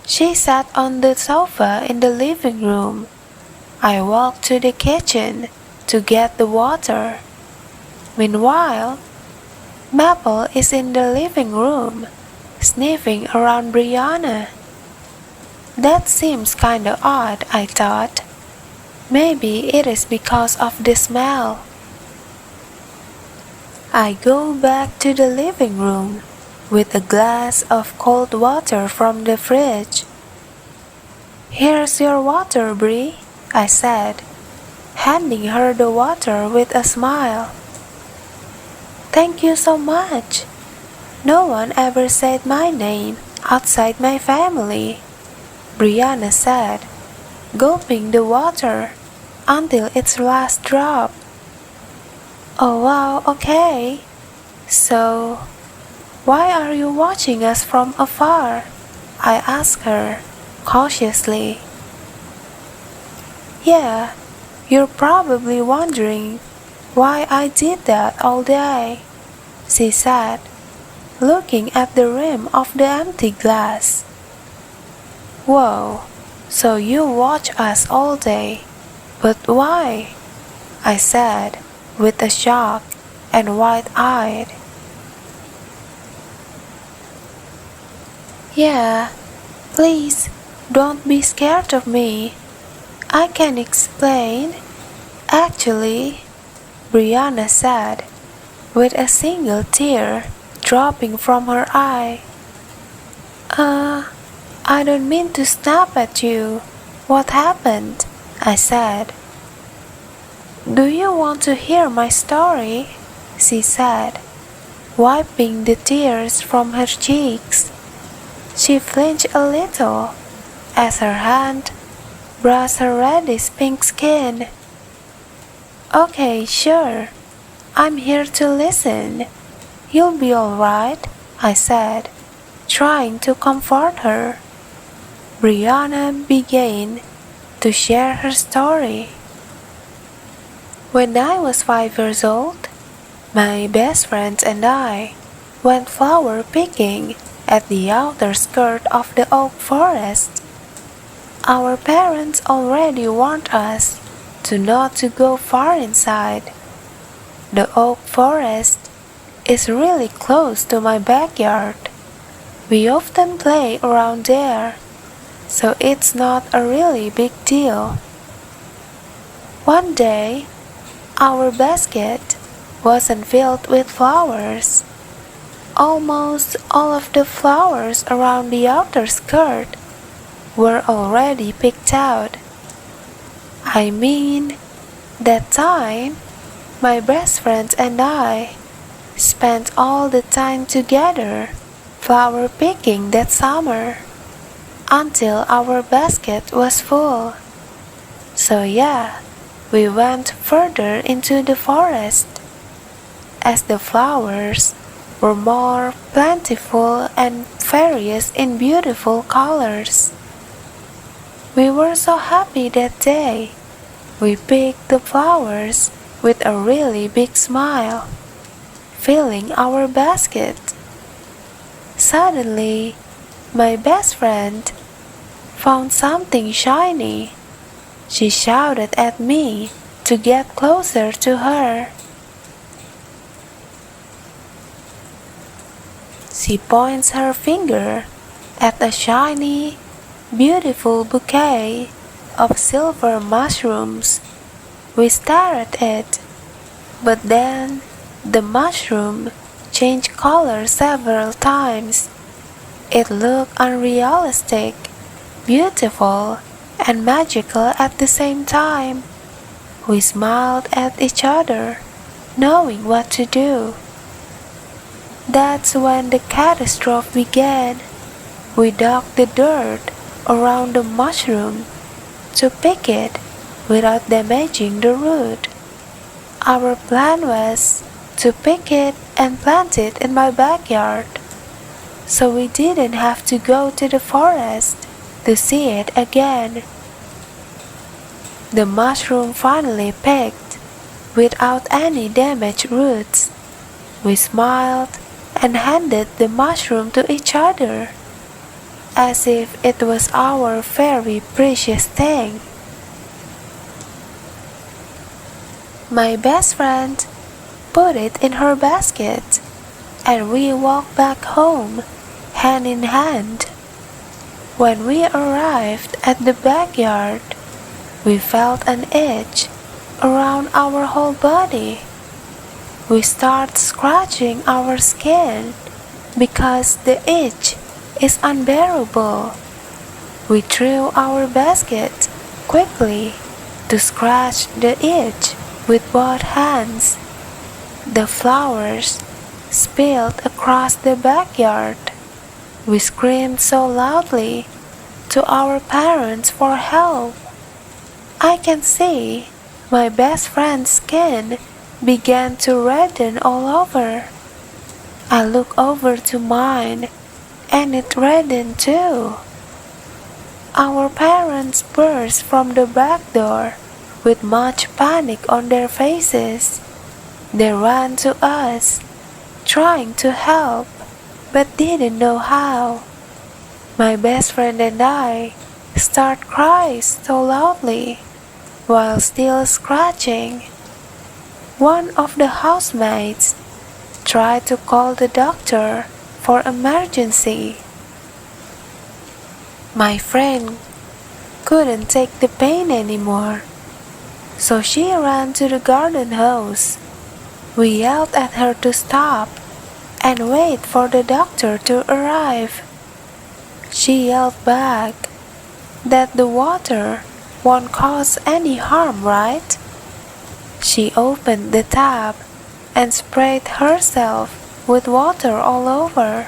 She sat on the sofa in the living room. I walked to the kitchen to get the water. Meanwhile, Maple is in the living room, sniffing around Brianna. That seems kinda odd, I thought. Maybe it is because of the smell. I go back to the living room with a glass of cold water from the fridge. Here's your water, Brie, I said, handing her the water with a smile. Thank you so much. No one ever said my name outside my family, Brianna said, gulping the water until its last drop. Oh wow, okay. So, why are you watching us from afar? I asked her, cautiously. Yeah, you're probably wondering why I did that all day, she said, looking at the rim of the empty glass. Whoa, so you watch us all day, but why? I said, with a shock and wide-eyed. Yeah, please, don't be scared of me. I can explain. Actually, Brianna said, with a single tear dropping from her eye. I don't mean to snap at you. What happened? I said. Do you want to hear my story? She said, wiping the tears from her cheeks. She flinched a little as her hand brushed her reddish pink skin. Okay, sure. I'm here to listen. You'll be all right, I said, trying to comfort her. Brianna began to share her story. When I was 5 years old, my best friends and I went flower picking at the outer skirt of the oak forest. Our parents already warned us not to go far inside. The oak forest is really close to my backyard. We often play around there, so it's not a really big deal. One day, our basket wasn't filled with flowers. Almost all of the flowers around the outer skirt were already picked out. I mean, that time, my best friend and I spent all the time together flower picking that summer until our basket was full. So yeah, we went further into the forest. As the flowers were more plentiful and various in beautiful colors. We were so happy that day. We picked the flowers with a really big smile, filling our basket. Suddenly, my best friend found something shiny. She shouted at me to get closer to her. She points her finger at a shiny, beautiful bouquet of silver mushrooms. We stare at it, but then the mushroom changed color several times. It looked unrealistic, beautiful, and magical at the same time. We smiled at each other, knowing what to do. That's when the catastrophe began. We dug the dirt around the mushroom to pick it without damaging the root. Our plan was to pick it and plant it in my backyard, so we didn't have to go to the forest to see it again. The mushroom finally picked without any damaged roots. We smiled and handed the mushroom to each other, as if it was our very precious thing. My best friend put it in her basket, and we walked back home, hand in hand. When we arrived at the backyard, we felt an itch around our whole body. We started scratching our skin because the itch is unbearable. We threw our basket quickly to scratch the itch with both hands. The flowers spilled across the backyard. We screamed so loudly to our parents for help. I can see my best friend's skin began to redden all over. I look over to mine, and it reddened too. Our parents burst from the back door with much panic on their faces. They ran to us, trying to help, but didn't know how. My best friend and I started crying so loudly while still scratching. One of the housemates tried to call the doctor for emergency. My friend couldn't take the pain anymore, so she ran to the garden hose. We yelled at her to stop and wait for the doctor to arrive. She yelled back that the water won't cause any harm, right? She opened the tap and sprayed herself with water all over.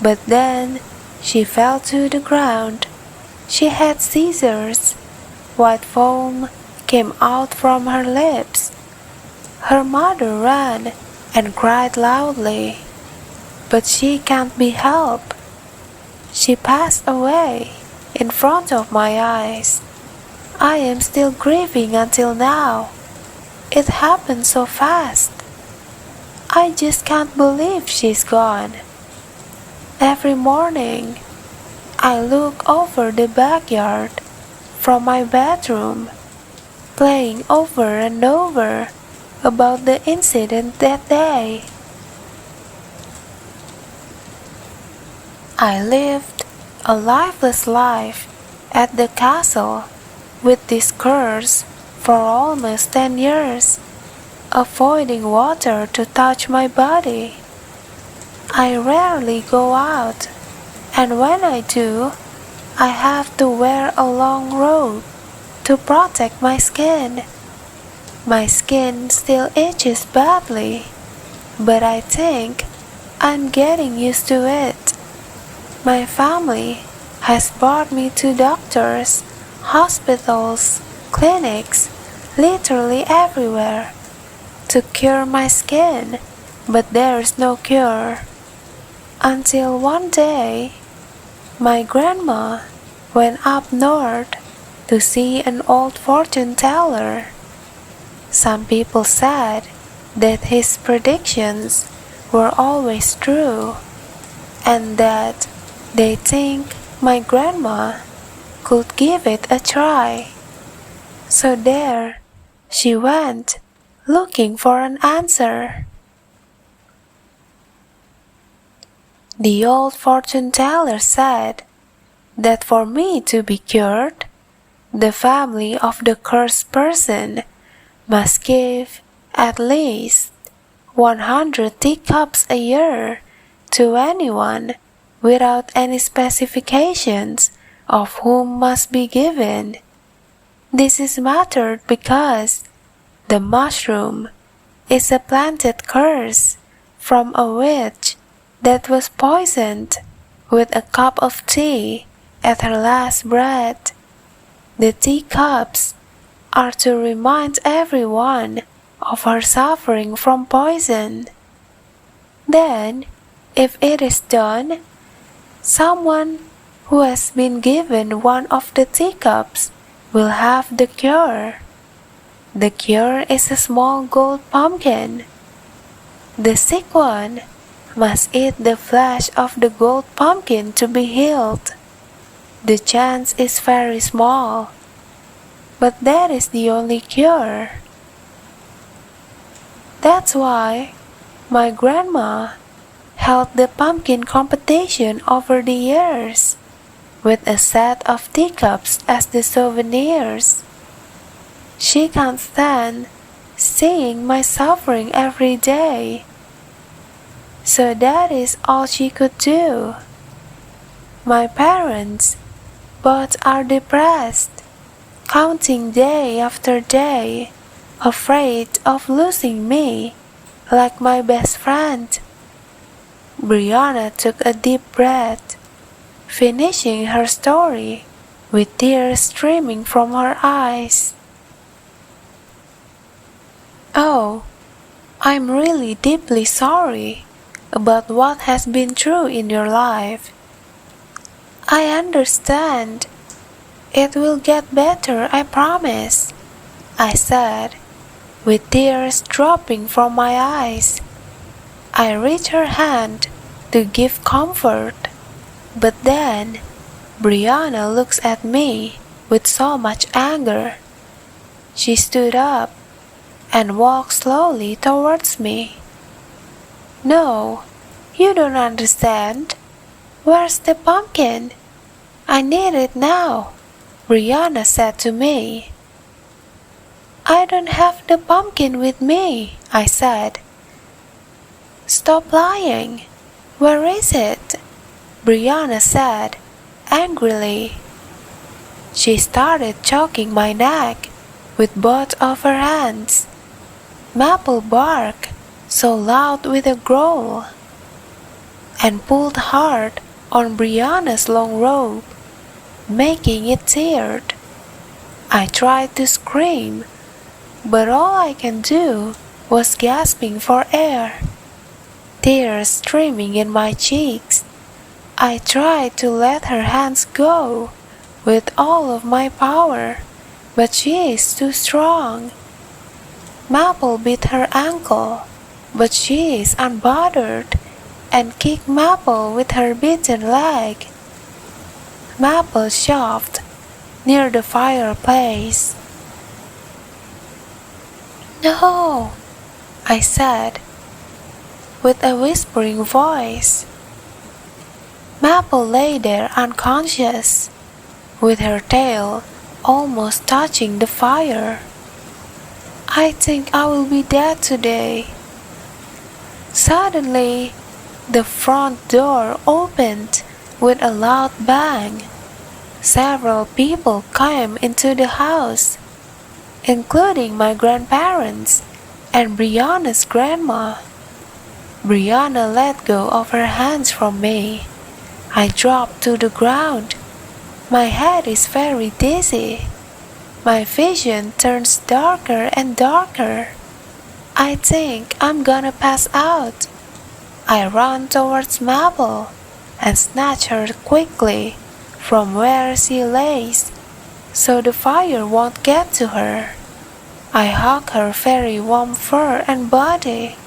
But then she fell to the ground. She had seizures. White foam came out from her lips. Her mother ran and cried loudly, but she can't be helped. She passed away in front of my eyes. I am still grieving until now. It happened so fast. I just can't believe she's gone. Every morning, I look over the backyard from my bedroom, playing over and over about the incident that day. I lived a lifeless life at the castle with this curse for almost 10 years, avoiding water to touch my body. I rarely go out, and when I do, I have to wear a long robe to protect my skin. My skin still itches badly, but I think I'm getting used to it. My family has brought me to doctors, hospitals, clinics, literally everywhere, to cure my skin, but there's no cure. Until one day, my grandma went up north to see an old fortune teller. Some people said that his predictions were always true, and that they think my grandma could give it a try. So there she went, looking for an answer. The old fortune teller said that for me to be cured, the family of the cursed person must give at least 100 teacups a year to anyone without any specifications of whom must be given. This is mattered because the mushroom is a planted curse from a witch that was poisoned with a cup of tea at her last breath. The teacups are to remind everyone of her suffering from poison. Then, if it is done, someone who has been given one of the teacups will have the cure. The cure is a small gold pumpkin. The sick one must eat the flesh of the gold pumpkin to be healed. The chance is very small, but that is the only cure. That's why my grandma held the pumpkin competition over the years, with a set of teacups as the souvenirs. She can't stand seeing my suffering every day, so that is all she could do. My parents both are depressed, counting day after day, afraid of losing me like my best friend. Brianna took a deep breath, finishing her story with tears streaming from her eyes. Oh, I'm really deeply sorry about what has been true in your life. I understand. It will get better, I promise, I said, with tears dropping from my eyes. I reached her hand to give comfort, but then Brianna looks at me with so much anger. She stood up and walked slowly towards me. No, you don't understand. Where's the pumpkin? I need it now, Brianna said to me. I don't have the pumpkin with me, I said. Stop lying. Where is it? Brianna said, angrily. She started choking my neck with both of her hands. Maple barked so loud with a growl, and pulled hard on Brianna's long robe, making it teared. I tried to scream, but all I can do was gasping for air, tears streaming in my cheeks. I tried to let her hands go with all of my power, but she is too strong. Maple bit her ankle, but she is unbothered, and kicked Maple with her beaten leg. Maple shoved near the fireplace. No, I said, with a whispering voice. Maple lay there unconscious, with her tail almost touching the fire. I think I will be dead today. Suddenly, the front door opened with a loud bang. Several people came into the house, including my grandparents and Brianna's grandma. Brianna let go of her hands from me. I dropped to the ground. My head is very dizzy. My vision turns darker and darker. I think I'm gonna pass out. I run towards Maple and snatch her quickly from where she lays, so the fire won't get to her. I hug her very warm fur and body,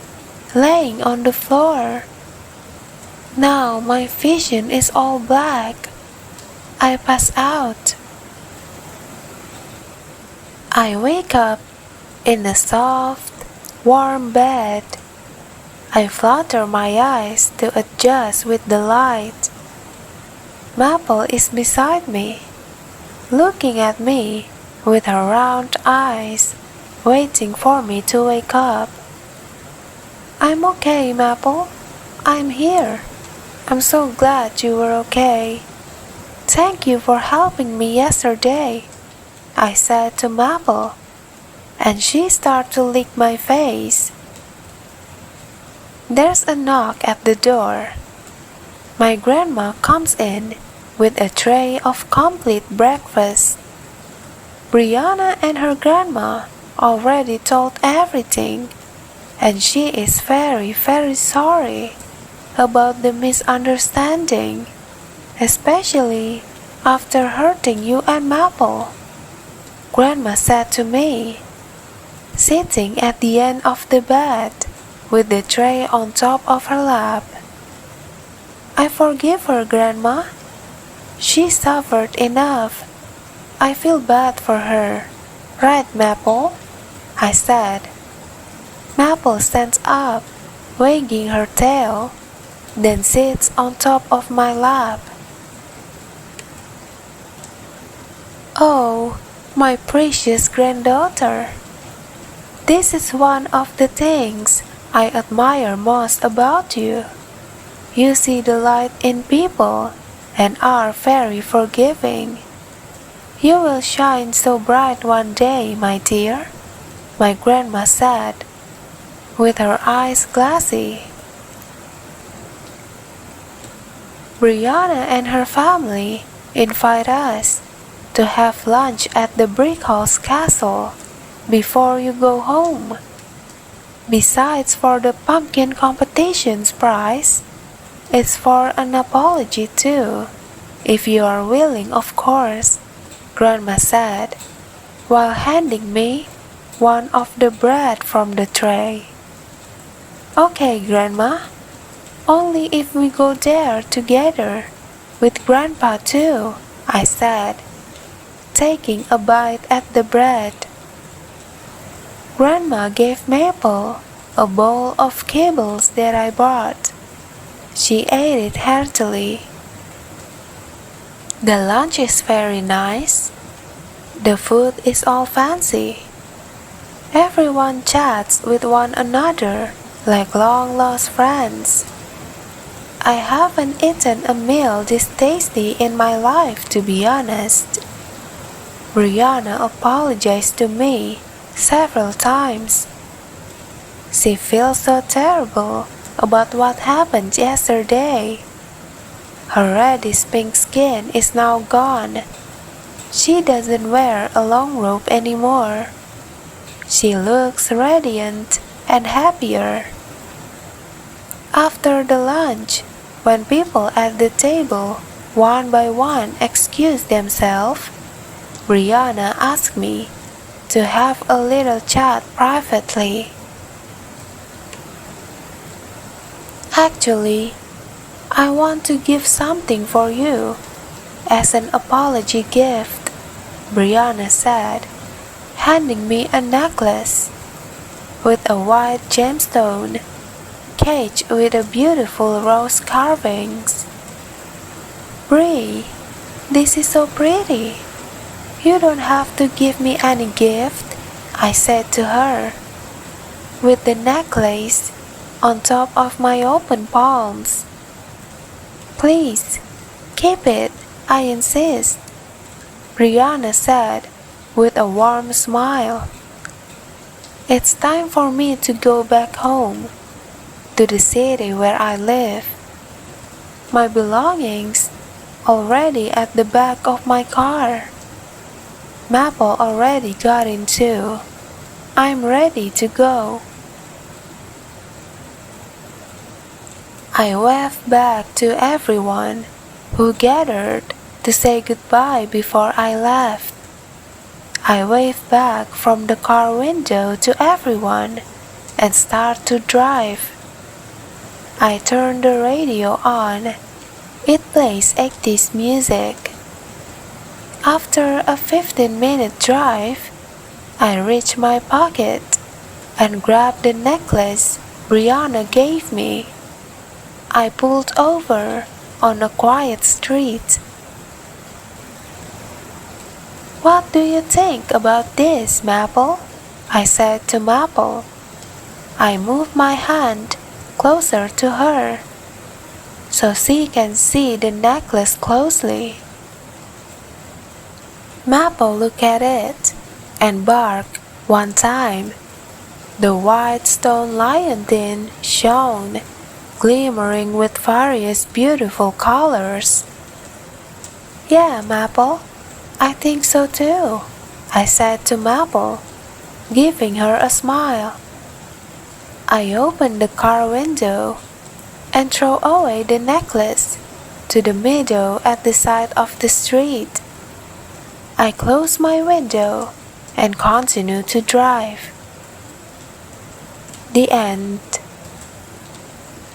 laying on the floor. Now my vision is all black. I pass out. I wake up in a soft, warm bed. I flutter my eyes to adjust with the light. Maple is beside me, looking at me with her round eyes, waiting for me to wake up. I'm okay, Maple. I'm here. I'm so glad you were okay. Thank you for helping me yesterday, I said to Maple, and she started to lick my face. There's a knock at the door. My grandma comes in with a tray of complete breakfast. Brianna and her grandma already told everything, and she is very, very sorry about the misunderstanding, especially after hurting you and Maple. Grandma said to me, sitting at the end of the bed with the tray on top of her lap. I forgive her, Grandma. She suffered enough. I feel bad for her. Right, Maple? I said. Maple stands up, wagging her tail, then sits on top of my lap. Oh, my precious granddaughter. This is one of the things I admire most about you. You see the light in people and are very forgiving. You will shine so bright one day, my dear, my grandma said, with her eyes glassy. Brianna and her family invite us to have lunch at the Brickhall's castle before you go home. Besides for the pumpkin competition's prize, it's for an apology too, if you are willing, of course, Grandma said, while handing me one of the bread from the tray. Okay, Grandma, only if we go there together, with Grandpa too, I said, taking a bite at the bread. Grandma gave Maple a bowl of kibbles that I bought. She ate it heartily. The lunch is very nice. The food is all fancy. Everyone chats with one another like long-lost friends. I haven't eaten a meal this tasty in my life, to be honest. Brianna apologized to me several times. She feels so terrible about what happened yesterday. Her reddish pink skin is now gone. She doesn't wear a long robe anymore. She looks radiant and happier. After the lunch, when people at the table one by one excused themselves, Brianna asked me to have a little chat privately. Actually, I want to give something for you as an apology gift, Brianna said, handing me a necklace with a white gemstone cage with a beautiful rose carvings. Bree, this is so pretty. You don't have to give me any gift, I said to her, with the necklace on top of my open palms. Please, keep it, I insist, Brianna said with a warm smile. It's time for me to go back home, to the city where I live. My belongings already at the back of my car. Maple already got in too. I'm ready to go. I waved back to everyone who gathered to say goodbye before I left. I waved back from the car window to everyone and started to drive. I turned the radio on. It plays 80s music. After a 15-minute drive, I reached my pocket and grabbed the necklace Brianna gave me. I pulled over on a quiet street. What do you think about this, Maple? I said to Maple. I moved my hand closer to her so she can see the necklace closely. Maple looked at it and barked one time. The white stone liontin shone, glimmering with various beautiful colors. Yeah, Maple, I think so too, I said to Maple, giving her a smile. I opened the car window and threw away the necklace to the meadow at the side of the street. I closed my window and continued to drive. The end.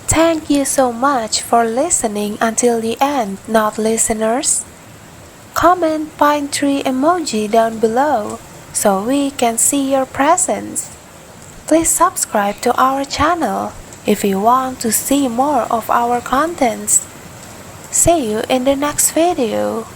Thank you so much for listening until the end, Nott listeners. Comment pine tree emoji down below so we can see your presence. Please subscribe to our channel if you want to see more of our contents. See you in the next video.